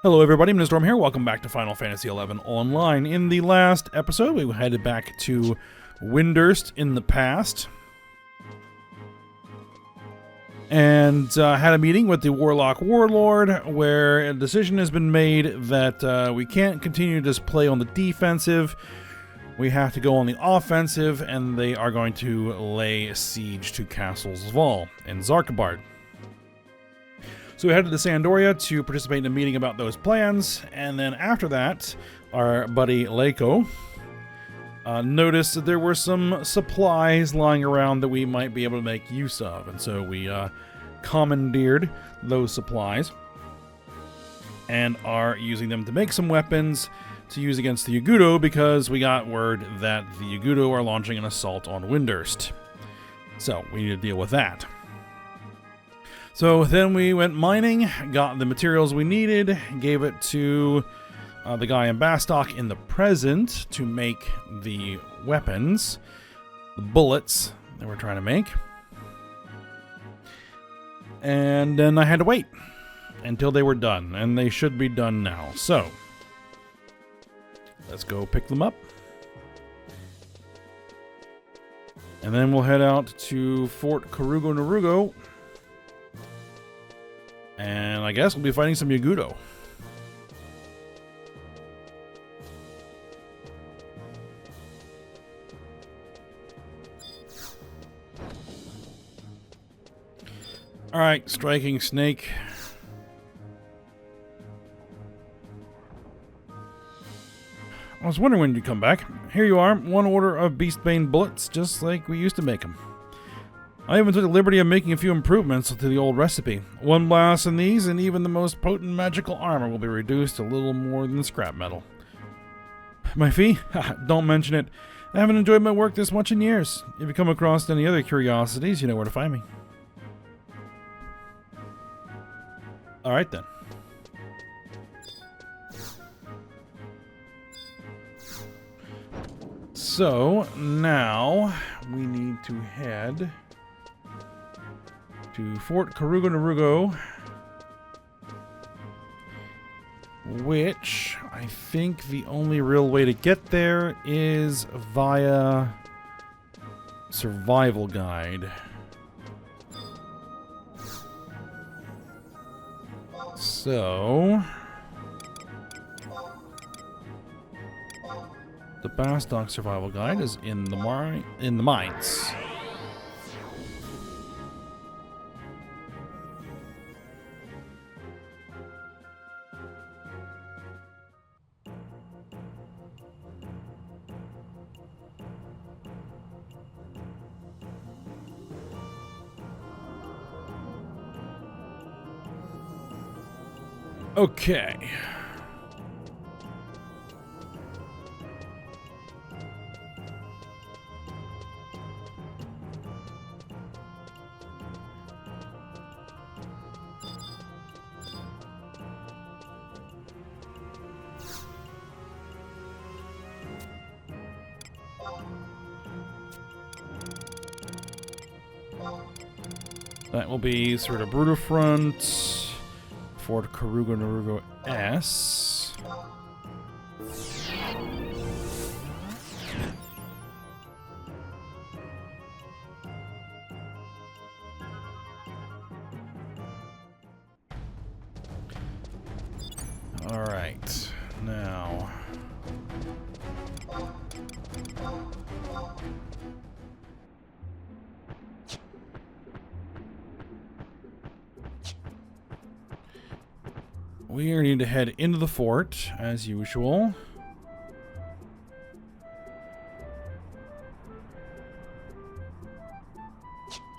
Hello everybody, Storm here. Welcome back to Final Fantasy XI Online. In the last episode, we headed back to Windurst in the past. And had a meeting with the Warlock Warlord, where a decision has been made that we can't continue to just play on the defensive. We have to go on the offensive, and they are going to lay siege to Castle Zval in Zarkabard. So we headed to Sandoria to participate in a meeting about those plans, and then after that, our buddy Leiko noticed that there were some supplies lying around that we might be able to make use of, and so we commandeered those supplies and are using them to make some weapons to use against the Yagudo, because we got word that the Yagudo are launching an assault on Windurst. So we need to deal with that. So then we went mining, got the materials we needed, gave it to the guy in Bastok in the present to make the weapons, the bullets that we're trying to make. And then I had to wait until they were done, and they should be done now. So let's go pick them up. And then we'll head out to Fort Karugo Narugo. And I guess we'll be fighting some Yagudo. Alright, striking snake. I was wondering when you'd come back. Here you are, one order of Beastbane bullets, just like we used to make them. I even took the liberty of making a few improvements to the old recipe. One blast in these, and even the most potent magical armor will be reduced to little more than scrap metal. My fee? Don't mention it. I haven't enjoyed my work this much in years. If you come across any other curiosities, you know where to find me. Alright then. So, now we need to head to Fort Karugo Narugo, which I think the only real way to get there is via survival guide. So the Bastok survival guide is in the mines. Okay. That will be sort of Brutal Front. Fort Karugo Narugo S. All right, now. We need to head into the fort, as usual.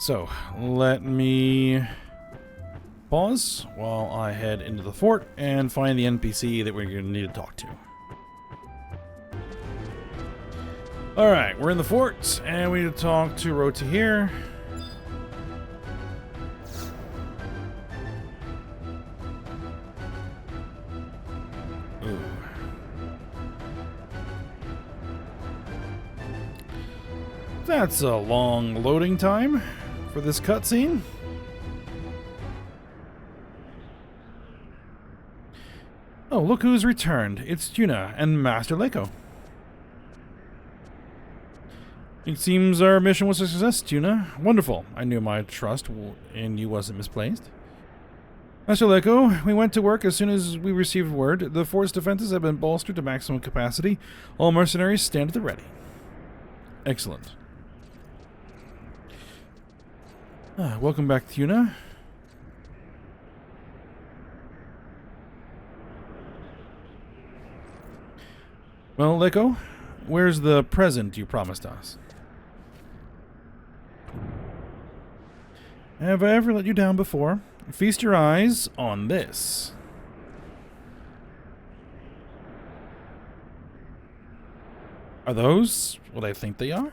So, let me pause while I head into the fort and find the NPC that we're going to need to talk to. Alright, we're in the fort, and we need to talk to Rota here. That's a long loading time for this cutscene. Oh, look who's returned. It's Tuna and Master Leko. It seems our mission was a success, Tuna. Wonderful. I knew my trust in you wasn't misplaced. Master Leko, we went to work as soon as we received word. The fort's defenses have been bolstered to maximum capacity. All mercenaries stand at the ready. Excellent. Welcome back, Tuna. Well, Leko, where's the present you promised us? Have I ever let you down before? Feast your eyes on this. Are those what I think they are?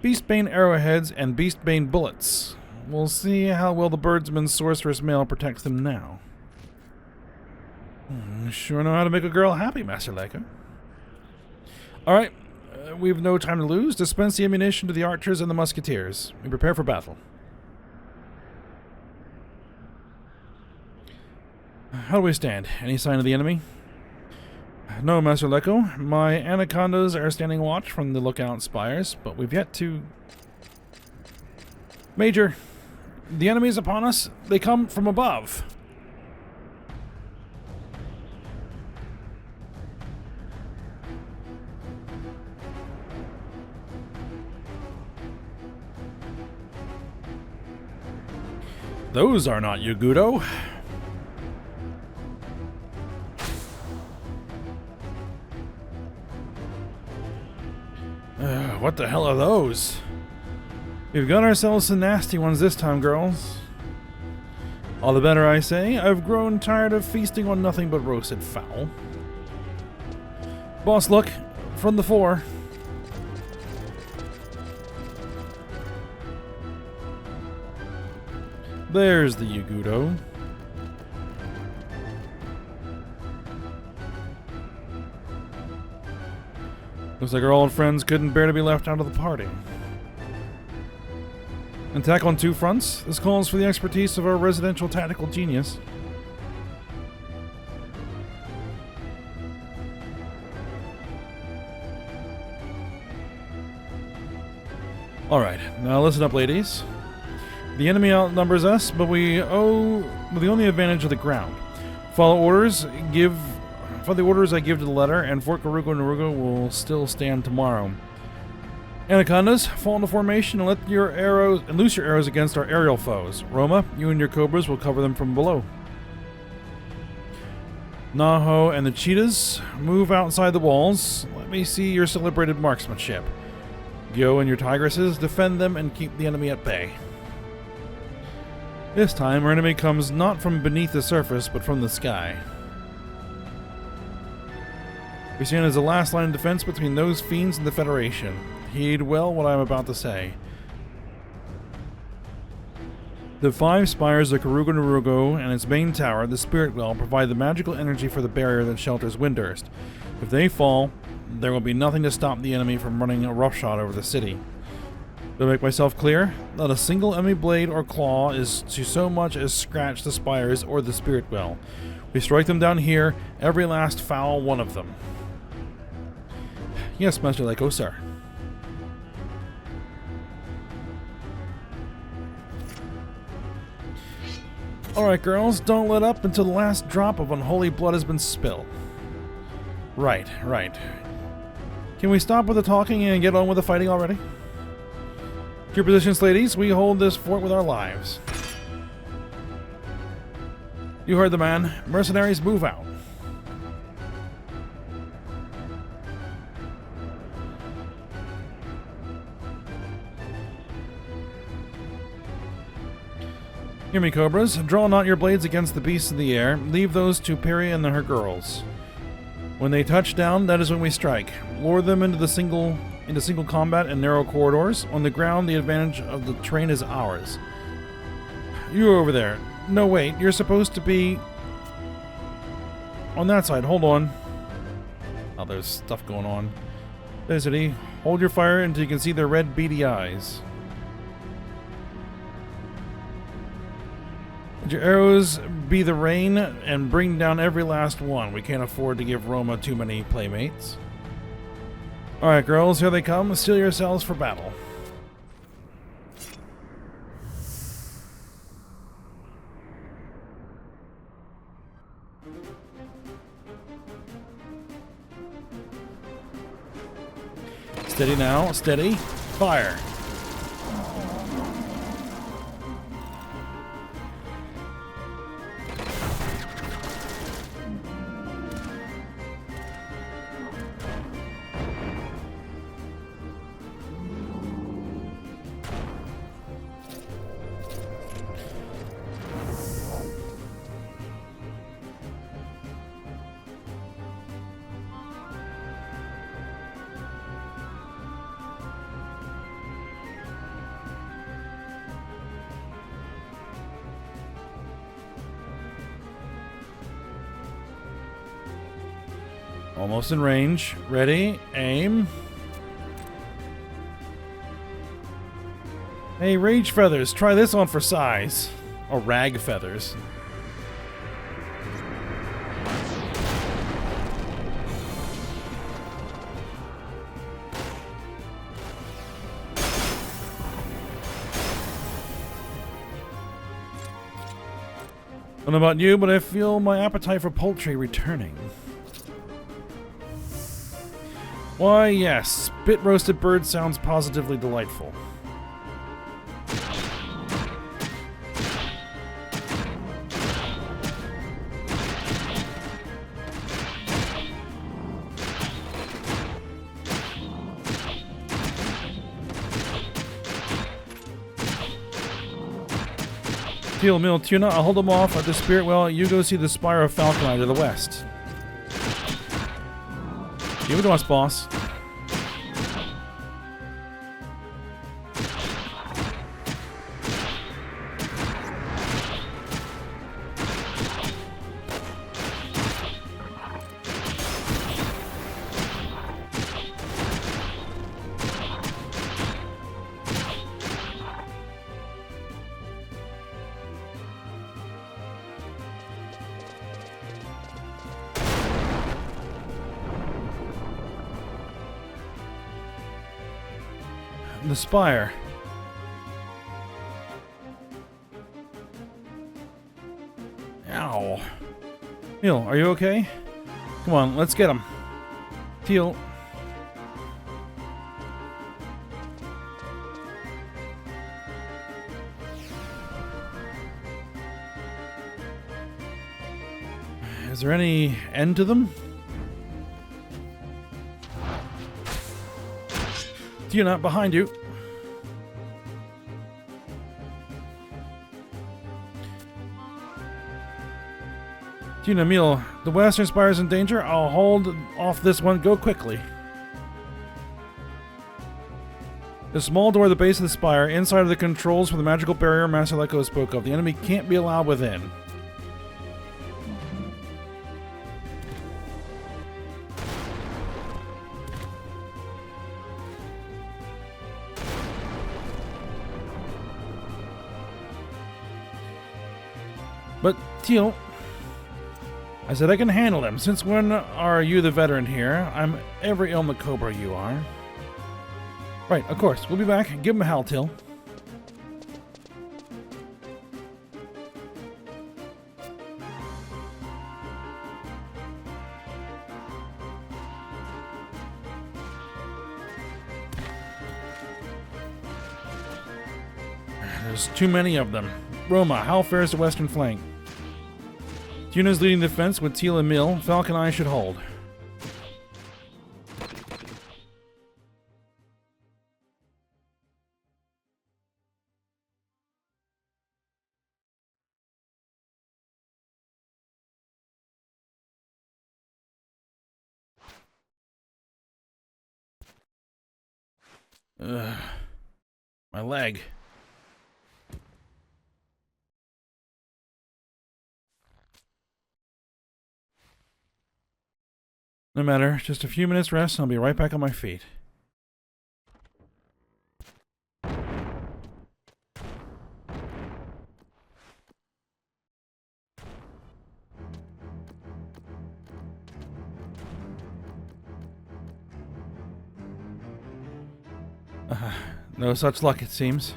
Beastbane arrowheads and Beastbane bullets. We'll see how well the Birdsman Sorceress Mail protects them now. Sure know how to make a girl happy, Master Leko. Alright, we've no time to lose. Dispense the ammunition to the archers and the musketeers. We prepare for battle. How do we stand? Any sign of the enemy? No, Master Leko. My anacondas are standing watch from the lookout spires, but we've yet to... Major, the enemy is upon us. They come from above. Those are not Yugudo. What the hell are those? We've got ourselves some nasty ones this time, girls. All the better, I say. I've grown tired of feasting on nothing but roasted fowl. Boss, look. From the fore. There's the Yugudo. Looks like our old friends couldn't bear to be left out of the party. Attack on two fronts. This calls for the expertise of our residential tactical genius. Alright, now listen up, ladies. The enemy outnumbers us, but we owe the only advantage of the ground. Follow the orders I give to the letter, and Fort Garugo Narugo will still stand tomorrow. Anacondas, fall into formation and loose your arrows against our aerial foes. Roma, you and your cobras will cover them from below. Naho and the cheetahs, move outside the walls. Let me see your celebrated marksmanship. Gyo and your tigresses, defend them and keep the enemy at bay. This time, our enemy comes not from beneath the surface, but from the sky. We stand as the last line of defense between those fiends and the Federation. Heed well what I am about to say. The 5 spires of Garugo Narugo and its main tower, the Spirit Well, provide the magical energy for the barrier that shelters Windurst. If they fall, there will be nothing to stop the enemy from running a roughshod over the city. To make myself clear, not a single enemy blade or claw is to so much as scratch the spires or the Spirit Well. We strike them down here, every last foul one of them. Yes, Master Leko, sir. Alright, girls, don't let up until the last drop of unholy blood has been spilled. Right. Can we stop with the talking and get on with the fighting already? To your positions, ladies. We hold this fort with our lives. You heard the man. Mercenaries, move out. Hear me, cobras. Draw not your blades against the beasts of the air. Leave those to Peri and her girls. When they touch down, that is when we strike. Lure them into single combat in narrow corridors. On the ground, the advantage of the terrain is ours. You over there. No, wait. You're supposed to be on that side. Hold on. Oh, there's stuff going on. Felicity, hold your fire until you can see their red, beady eyes. Let your arrows be the rain and bring down every last one. We can't afford to give Roma too many playmates. Alright, girls, here they come. Steel yourselves for battle. Steady now, steady. Fire. Almost in range. Ready, aim. Hey, Rage Feathers, try this on for size. Or Rag Feathers. I don't know about you, but I feel my appetite for poultry returning. Why, yes, spit-roasted bird sounds positively delightful. Teal, Mill, Tuna, I'll hold them off at the Spirit Well. You go see the Spire of Falconite to the west. Give it to us, boss. The spire. Ow. Neil, are you okay? Come on, let's get him. Teal. Is there any end to them? Tuna, behind you. Tuna, Meal, the western spire is in danger. I'll hold off this one. Go quickly. The small door at the base of the spire, inside of the controls for the magical barrier Master Leko spoke of. The enemy can't be allowed within. But, Teal, I said I can handle them. Since when are you the veteran here? I'm every Ilma Cobra you are. Right, of course. We'll be back. Give him a howl, Till. There's too many of them. Roma, how fares the western flank? Tuna's leading the defense with Teal and Mill. Falcon Eye should hold. My leg. No matter, just a few minutes rest and I'll be right back on my feet. No such luck, it seems.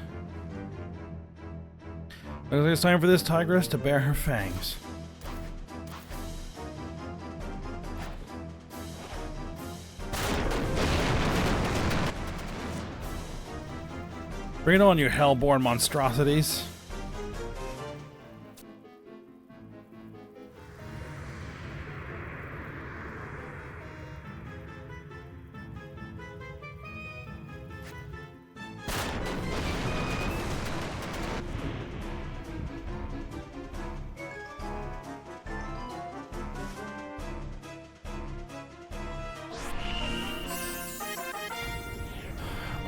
Looks like it's time for this tigress to bare her fangs. Bring it on, you hellborn monstrosities.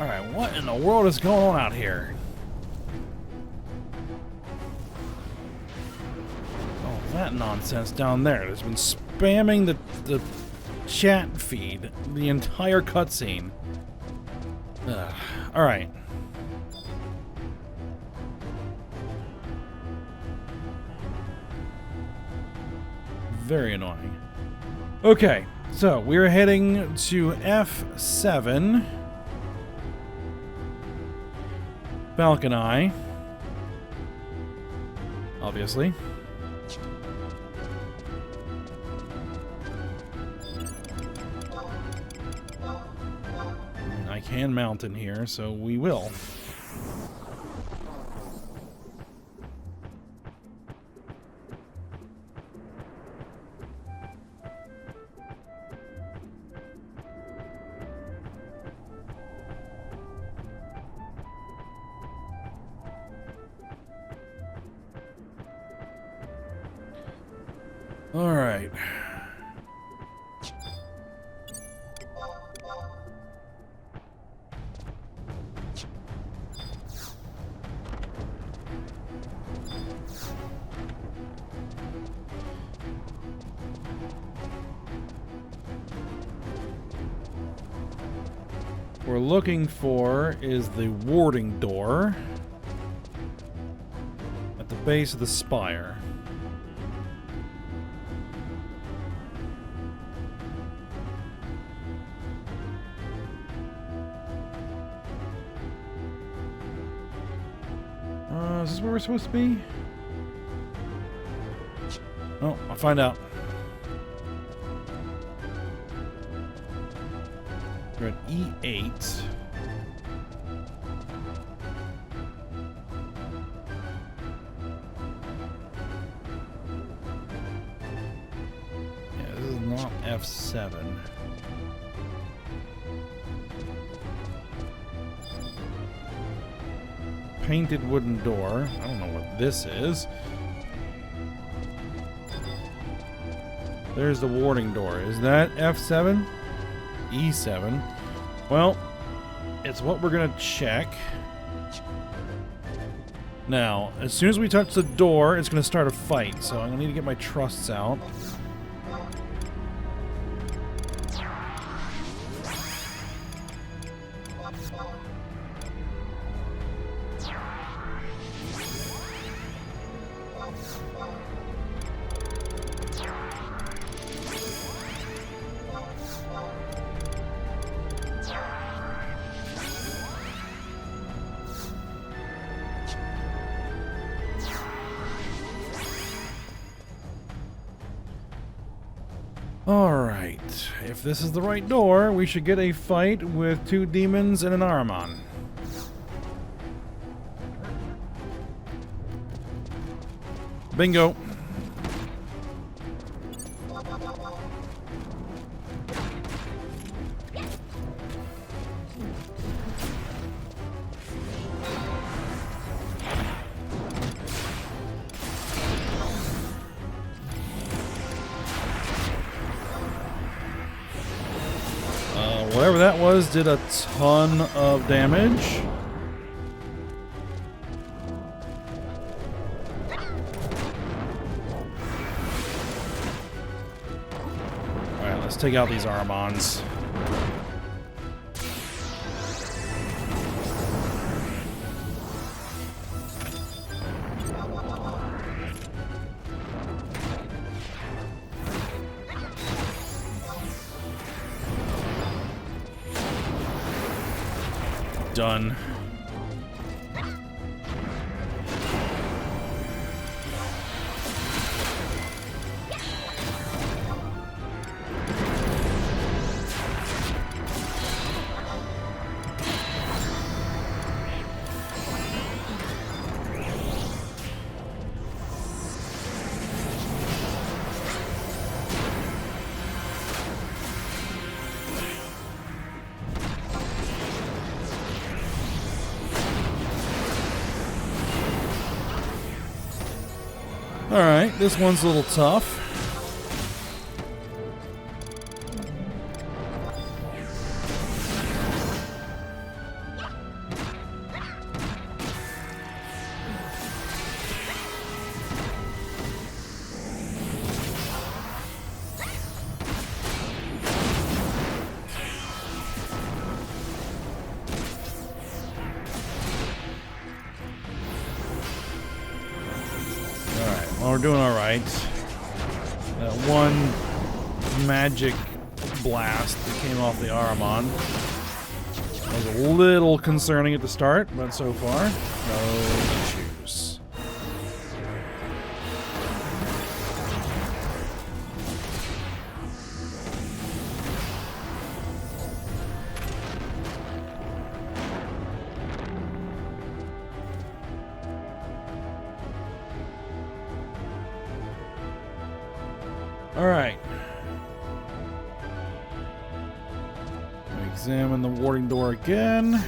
Alright, what in the world is going on out here? Oh, that nonsense down there. It's been spamming the chat feed the entire cutscene. Alright. Very annoying. Okay, so we're heading to F7. Falcon Eye. Obviously. I can mount in here, so we will. All right. What we're looking for is the warding door at the base of the spire. Is this where we're supposed to be? Oh, I'll find out. We're at E8. Yeah, this is not F7. Painted wooden door. I don't know what this is. There's the warding door. Is that F7? E7. Well, it's what we're gonna check. Now, as soon as we touch the door, it's gonna start a fight. So I'm gonna need to get my trusts out. Alright, if this is the right door, we should get a fight with 2 demons and an Ahriman. Bingo. Whatever that was did a ton of damage. Alright, let's take out these Ahrimans. done. Alright, this one's a little tough. Well, we're doing alright. That one magic blast that came off the Ahriman was a little concerning at the start, but so far, no issues. Alright. Examine the warding door again.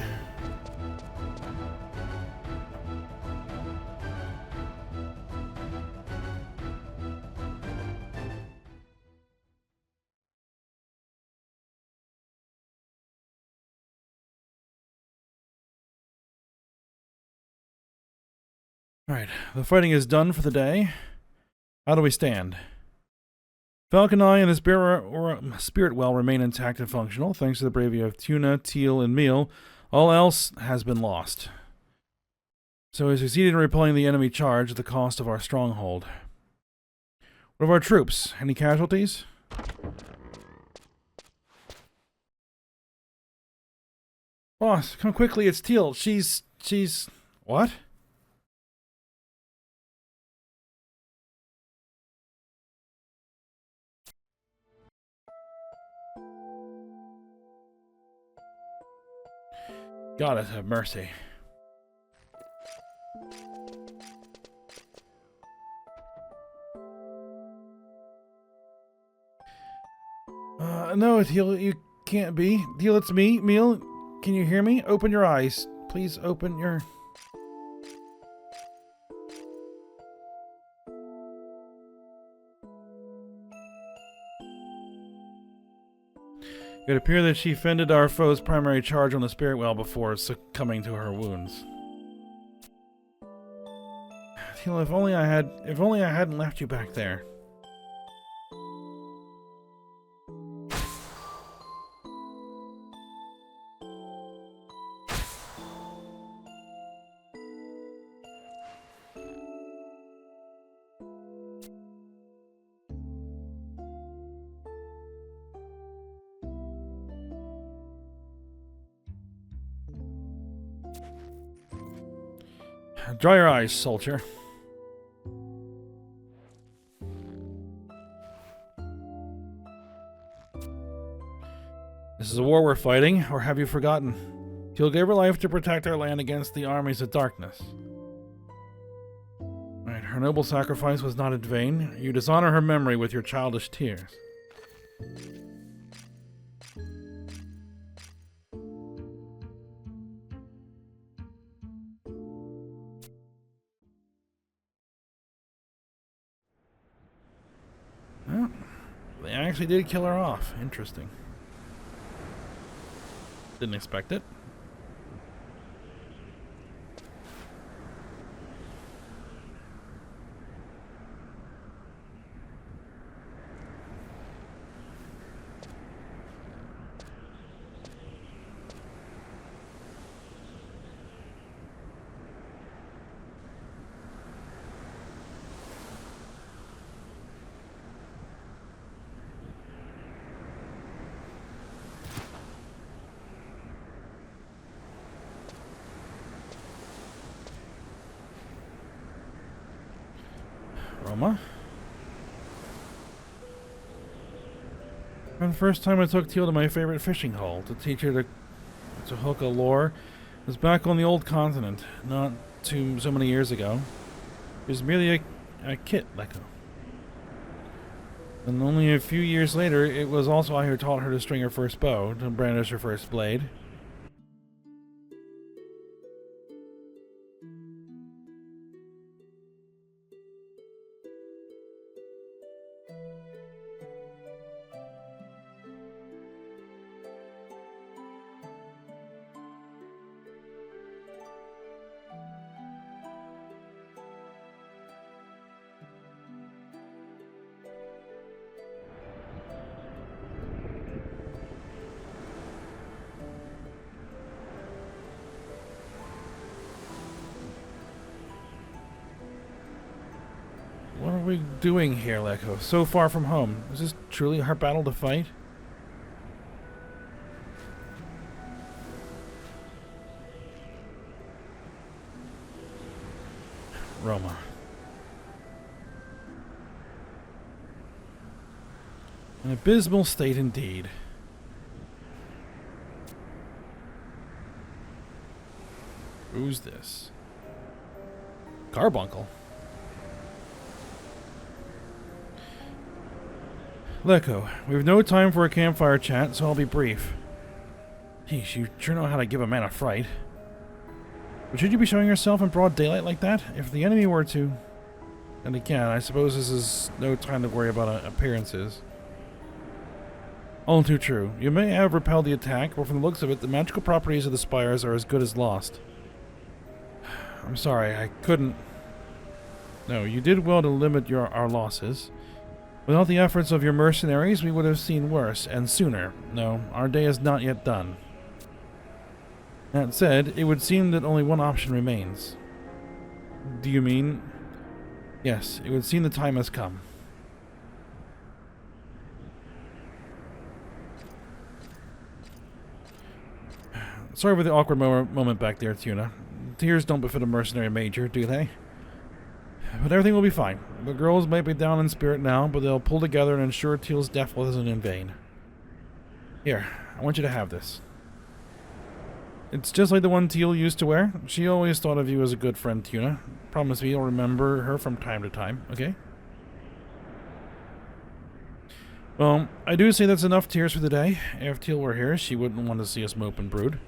Alright, the fighting is done for the day. How do we stand? Falcon Eye and the Spirit Well remain intact and functional, thanks to the bravery of Tuna, Teal, and Meal. All else has been lost. So we succeeded in repelling the enemy charge at the cost of our stronghold. What of our troops? Any casualties? Boss, come quickly, it's Teal. She's... What? God have mercy. No, Teal, you can't be. Teal, it's me, Meal. Can you hear me? Open your eyes. Please open your... It appeared that she fended our foe's primary charge on the Spirit Well before succumbing to her wounds. Teal, if only I hadn't left you back there. Dry your eyes, soldier. This is a war we're fighting, or have you forgotten? Teal gave her life to protect our land against the armies of darkness. Right, her noble sacrifice was not in vain. You dishonor her memory with your childish tears. Well, they actually did kill her off. Interesting. Didn't expect it. Roma. And the first time I took Teal to my favorite fishing hole to teach her to hook a lure was back on the old continent, not so many years ago. It was merely a kit, Leko. And only a few years later, it was also I who taught her to string her first bow, to brandish her first blade. What are we doing here, Leko? So far from home. Is this truly our battle to fight? Roma. An abysmal state indeed. Who's this? Carbuncle? Leko, we have no time for a campfire chat, so I'll be brief. Geez, you sure know how to give a man a fright. But should you be showing yourself in broad daylight like that? If the enemy were to... And again, I suppose this is no time to worry about appearances. All too true. You may have repelled the attack, but from the looks of it, the magical properties of the spires are as good as lost. I'm sorry, I couldn't... No, you did well to limit our losses. Without the efforts of your mercenaries, we would have seen worse, and sooner. No, our day is not yet done. That said, it would seem that only one option remains. Do you mean? Yes, it would seem the time has come. Sorry for the awkward moment back there, Tuna. Tears don't befit a mercenary major, do they? But everything will be fine. The girls might be down in spirit now, but they'll pull together and ensure Teal's death wasn't in vain. Here, I want you to have this. It's just like the one Teal used to wear. She always thought of you as a good friend, Tuna. Promise me you'll remember her from time to time, okay? Well, I do say that's enough tears for the day. If Teal were here, she wouldn't want to see us mope and brood.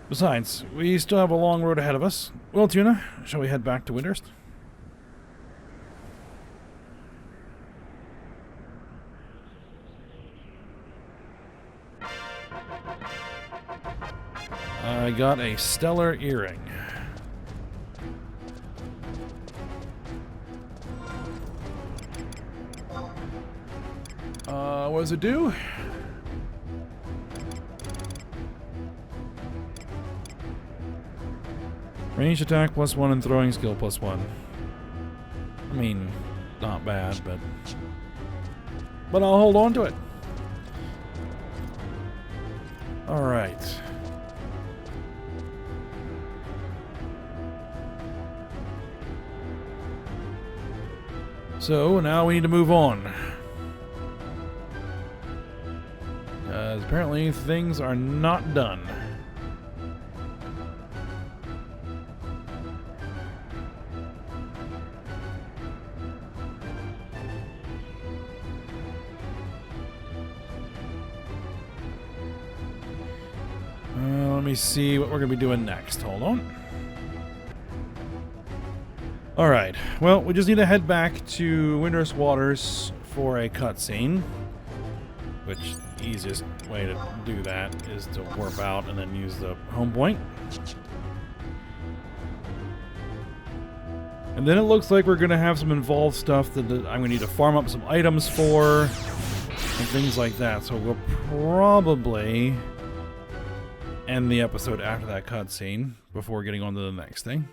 Besides, we still have a long road ahead of us. Well, Tuna, shall we head back to Windhurst? I got a stellar earring. What does it do? Range attack +1 and throwing skill +1. I mean, not bad, but I'll hold on to it. All right. So now we need to move on. Apparently things are not done. Let me see what we're going to be doing next. Hold on. Alright, well, we just need to head back to Windhurst Waters for a cutscene. Which, the easiest way to do that is to warp out and then use the home point. And then it looks like we're going to have some involved stuff that I'm going to need to farm up some items for, and things like that. So we'll probably end the episode after that cutscene before getting on to the next thing.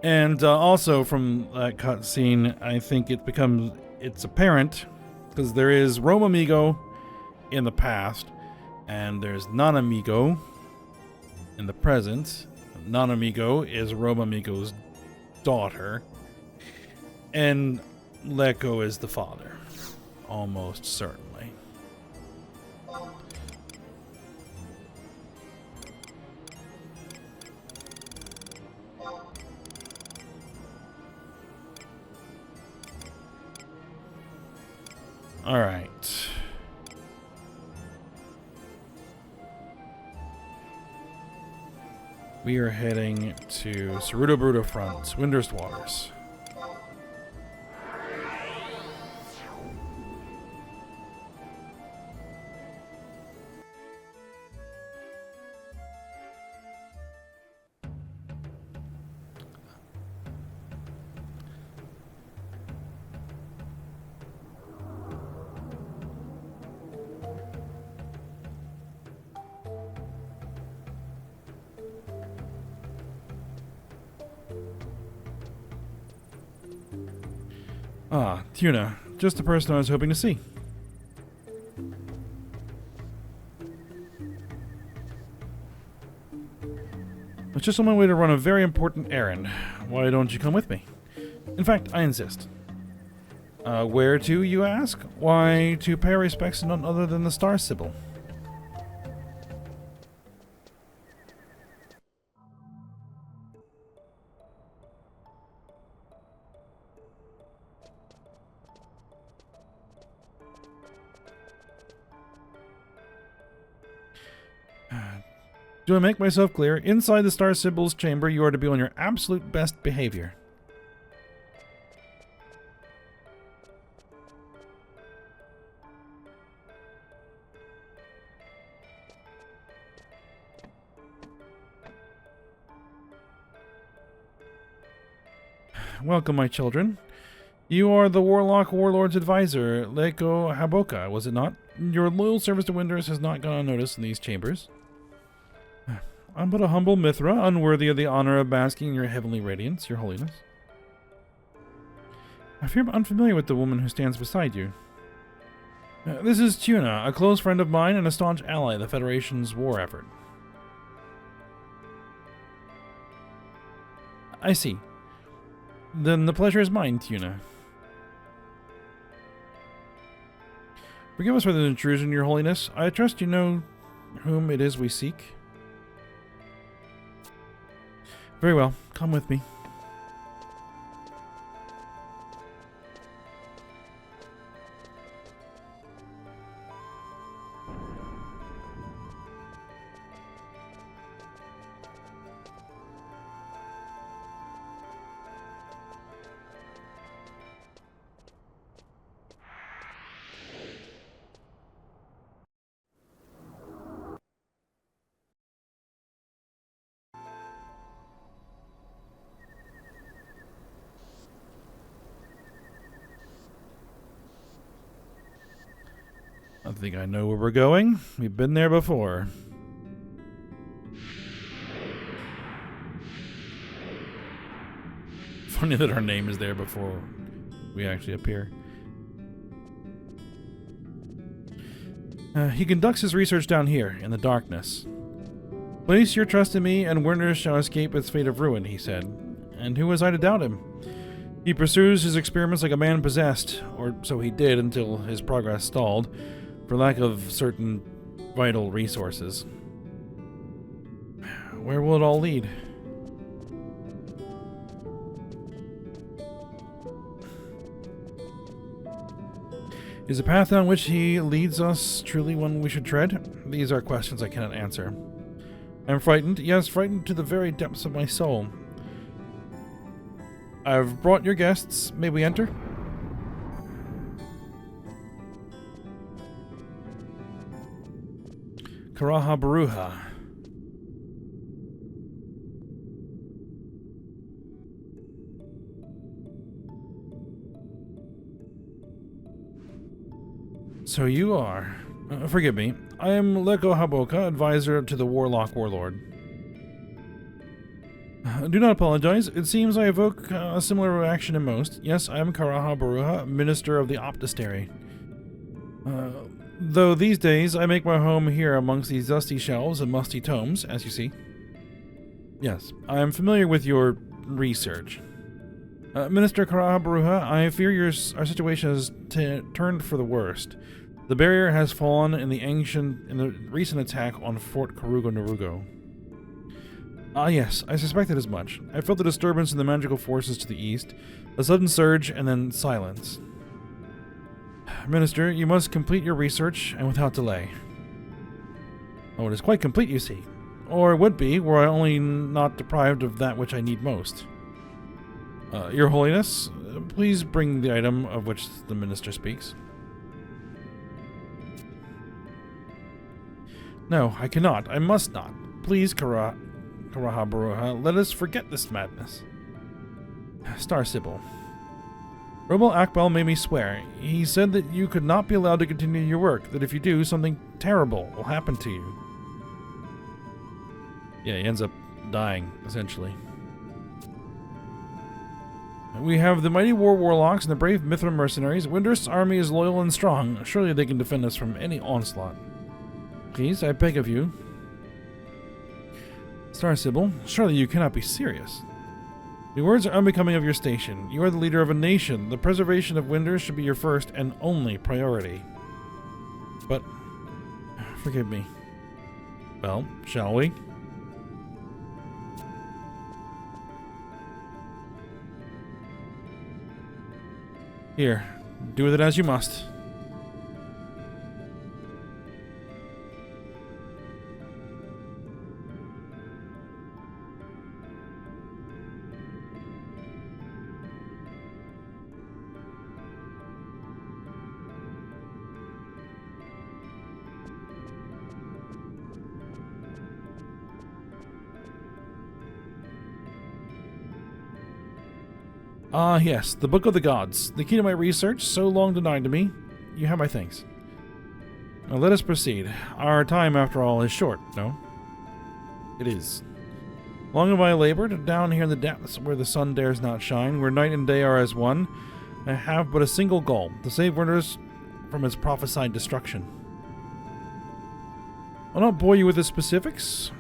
And also from that cutscene, I think it's apparent, because there is Rome Amigo in the past, and there's Nanamigo in the present. Nanamigo is Romamigo's daughter, and Leko is the father, almost certainly. All right. We are heading to Ceruto Bruto Front, Windurst Waters. Ah, Tuna. Just the person I was hoping to see. I was just on my way to run a very important errand. Why don't you come with me? In fact, I insist. Where to, you ask? Why, to pay our respects to none other than the Star Sibyl. Do I make myself clear? Inside the Star Sibyl's chamber, you are to be on your absolute best behavior. Welcome, my children. You are the Warlock Warlord's advisor, Leko Haboka, was it not? Your loyal service to Windurst has not gone unnoticed in these chambers. I'm but a humble Mithra, unworthy of the honor of basking in your heavenly radiance, your holiness. I fear I'm unfamiliar with the woman who stands beside you. This is Tuna, a close friend of mine and a staunch ally of the Federation's war effort. I see. Then the pleasure is mine, Tuna. Forgive us for the intrusion, your holiness. I trust you know whom it is we seek. Very well. Come with me. I think I know where we're going. We've been there before. Funny that our name is there before we actually appear. He conducts his research down here, in the darkness. Place your trust in me, and Werner shall escape its fate of ruin, he said. And who was I to doubt him? He pursues his experiments like a man possessed, or so he did until his progress stalled, for lack of certain vital resources. Where will it all lead? Is the path down which he leads us truly one we should tread? These are questions I cannot answer. I am frightened, yes, frightened to the very depths of my soul. I've brought your guests. May we enter? Karaha Baruha. So you are. Forgive me. I am Leko Haboka, advisor to the Warlock Warlord. Do not apologize. It seems I evoke a similar reaction in most. Yes, I am Karaha Baruha, Minister of the Optistery. Though these days I make my home here amongst these dusty shelves and musty tomes, as you see. Yes, I am familiar with your research. Minister Karahabaruha, I fear our situation has turned for the worst. The barrier has fallen in the recent attack on Fort Karugo Narugo. Ah yes, I suspected as much. I felt the disturbance in the magical forces to the east, a sudden surge, and then silence. Minister, you must complete your research, and without delay. Oh, it is quite complete, you see. Or it would be, were I only not deprived of that which I need most. Your Holiness, please bring the item of which the minister speaks. No, I cannot. I must not. Please, Karahabaruha, let us forget this madness. Star Sybil. Robel Akbal made me swear. He said that you could not be allowed to continue your work, that if you do, something terrible will happen to you. Yeah, he ends up dying, essentially. We have the mighty warlocks and the brave Mithra mercenaries. Windurst's army is loyal and strong. Surely they can defend us from any onslaught. Please, I beg of you. Star Sybil, surely you cannot be serious. The words are unbecoming of your station. You are the leader of a nation. The preservation of Windurst should be your first and only priority. But, forgive me. Well, shall we? Here, do with it as you must. Ah, yes, the Book of the Gods, the key to my research, so long denied to me. You have my thanks. Now let us proceed. Our time, after all, is short, no? It is. Long have I labored, down here in the depths where the sun dares not shine, where night and day are as one. I have but a single goal, to save Windurst from its prophesied destruction. I'll not bore you with the specifics,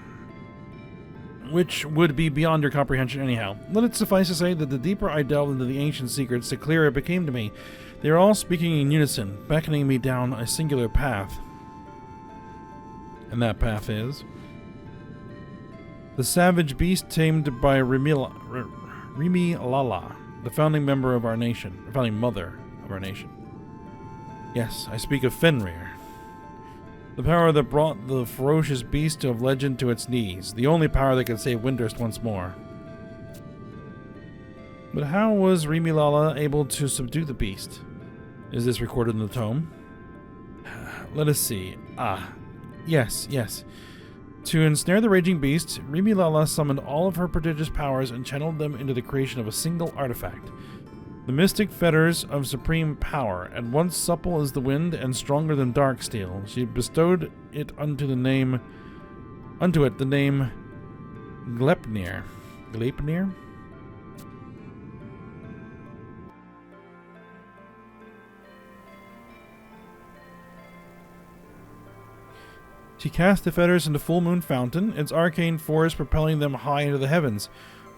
which would be beyond your comprehension anyhow. Let it suffice to say that the deeper I delved into the ancient secrets, the clearer it became to me. They are all speaking in unison, beckoning me down a singular path. And that path is the savage beast tamed by Rimi Lala, the founding member of our nation, the founding mother of our nation. Yes, I speak of Fenrir. The power that brought the ferocious beast of legend to its knees. The only power that could save Windurst once more. But how was Rimilala able to subdue the beast? Is this recorded in the tome? Let us see. Ah, yes. To ensnare the raging beast, Rimilala summoned all of her prodigious powers and channeled them into the creation of a single artifact. The mystic fetters of supreme power, at once supple as the wind and stronger than dark steel. She bestowed it unto it the name Gleipnir. Gleipnir? She cast the fetters into Full Moon Fountain, its arcane force propelling them high into the heavens.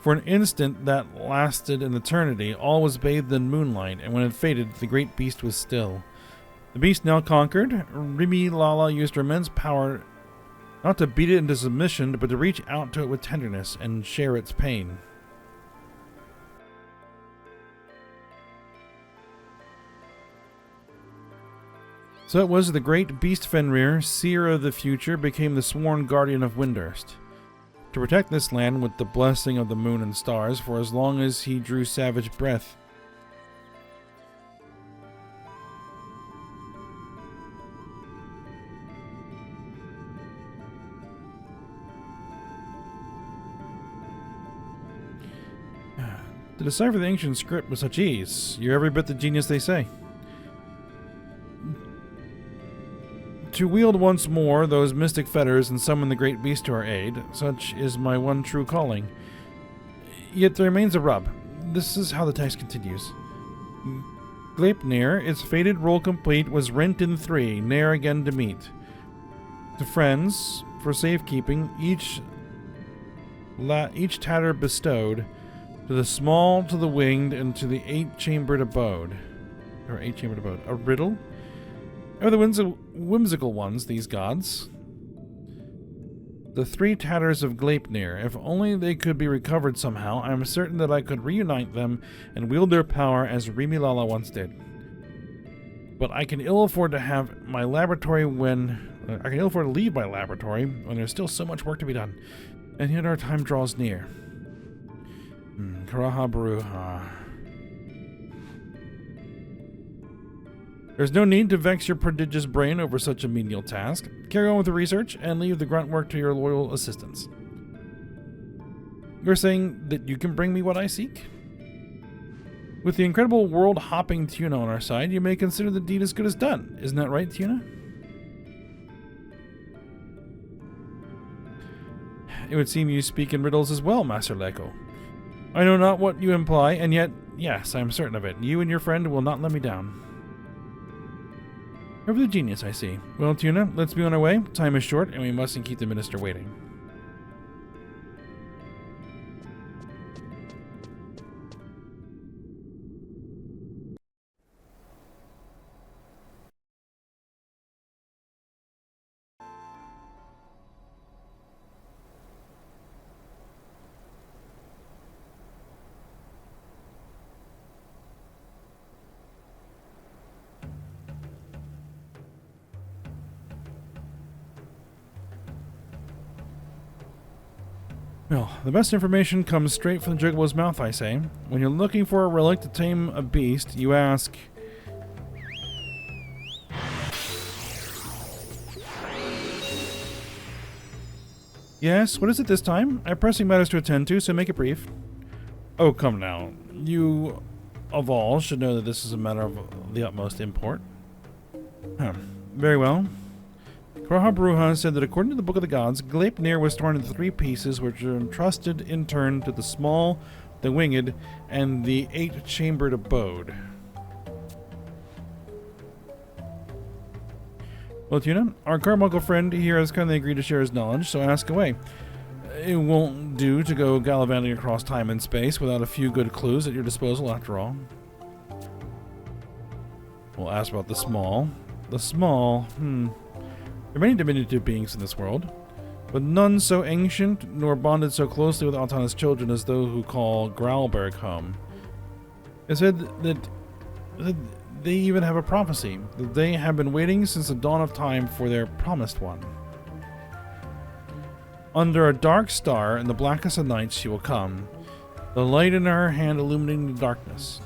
For an instant that lasted an eternity, all was bathed in moonlight, and when it faded, the great beast was still. The beast now conquered, Rimilala used her immense power not to beat it into submission, but to reach out to it with tenderness and share its pain. So it was the great beast Fenrir, seer of the future, became the sworn guardian of Windurst. To protect this land with the blessing of the moon and stars for as long as he drew savage breath. To decipher the ancient script with such ease, you're every bit the genius they say. To wield once more those mystic fetters and summon the great beast to our aid, such is my one true calling. Yet there remains a rub. This is how the text continues. Gleipnir, its fated role complete, was rent in three, ne'er again to meet. To friends, for safekeeping, each tatter bestowed, to the small, to the winged, and to the eight-chambered abode. Or eight-chambered abode. A riddle? Are the whimsical ones, these gods? The three tatters of Gleipnir. If only they could be recovered somehow, I am certain that I could reunite them and wield their power as Rimilala once did. But I can ill afford to have my laboratory I can ill afford to leave my laboratory when there's still so much work to be done. And yet our time draws near. Karaha Baruha. There's no need to vex your prodigious brain over such a menial task. Carry on with the research and leave the grunt work to your loyal assistants. You're saying that you can bring me what I seek? With the incredible world-hopping Tuna on our side, you may consider the deed as good as done. Isn't that right, Tuna? It would seem you speak in riddles as well, Master Leko. I know not what you imply, and yet, yes, I am certain of it. You and your friend will not let me down. Over the genius, I see. Well, Tuna, let's be on our way. Time is short, and we mustn't keep the minister waiting. Well, the best information comes straight from the Juggler's mouth, I say. When you're looking for a relic to tame a beast, you ask... Yes, what is it this time? I have pressing matters to attend to, so make it brief. Oh, come now. You, of all, should know that this is a matter of the utmost import. Very well. Karaha Baruha said that according to the Book of the Gods, Gleipnir was torn into three pieces, which were entrusted in turn to the small, the winged, and the eight-chambered abode. Well, Tuna, our carbuncle friend here has kindly agreed to share his knowledge, so ask away. It won't do to go gallivanting across time and space without a few good clues at your disposal, after all. We'll ask about the small. The small, There are many diminutive beings in this world, but none so ancient nor bonded so closely with Altana's children as those who call Growlberg home. It said that they even have a prophecy, that they have been waiting since the dawn of time for their promised one. Under a dark star in the blackest of nights she will come, the light in her hand illuminating the darkness.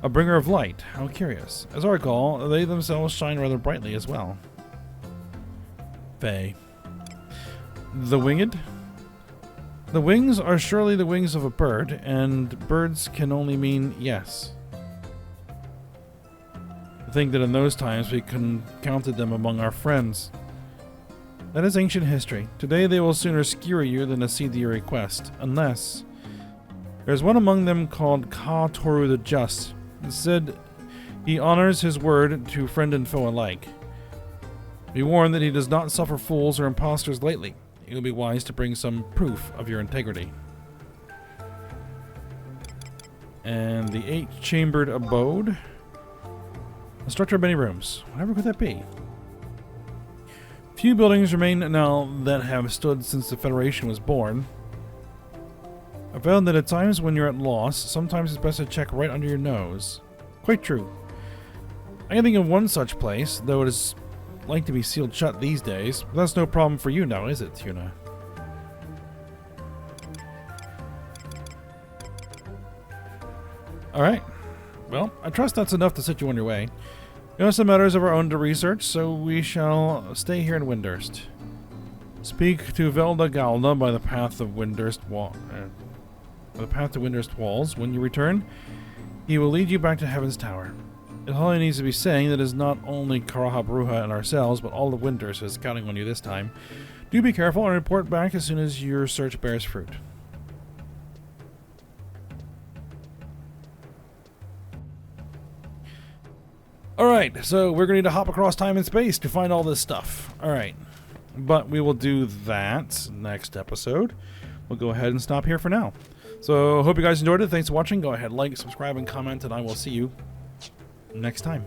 A bringer of light. How curious. As I recall, they themselves shine rather brightly as well. Faye. The winged? The wings are surely the wings of a bird, and birds can only mean yes. I think that in those times we counted them among our friends. That is ancient history. Today they will sooner skewer you than accede to your request, unless... There's one among them called Ka Toru the Just. It said he honors his word to friend and foe alike. Be warned that he does not suffer fools or impostors lightly. It will be wise to bring some proof of your integrity. And the eight-chambered abode. A structure of many rooms. Whatever could that be? Few buildings remain now that have stood since the Federation was born. I found that at times when you're at loss, sometimes it's best to check right under your nose. Quite true. I can think of one such place, though it is like to be sealed shut these days. But that's no problem for you now, is it, Tuna? Alright. Well, I trust that's enough to set you on your way. We have some matters of our own to research, so we shall stay here in Windurst. Speak to Velda Galna by the path of Windurst walls. When you return, he will lead you back to Heaven's Tower. It only needs to be saying that it is not only Karaha Baruha and ourselves, but all of Windurst is counting on you this time. Do be careful and report back as soon as your search bears fruit. Alright, so we're going to need to hop across time and space to find all this stuff. Alright, but we will do that next episode. We'll go ahead and stop here for now. So, hope you guys enjoyed it. Thanks for watching. Go ahead, like, subscribe, and comment, and I will see you next time.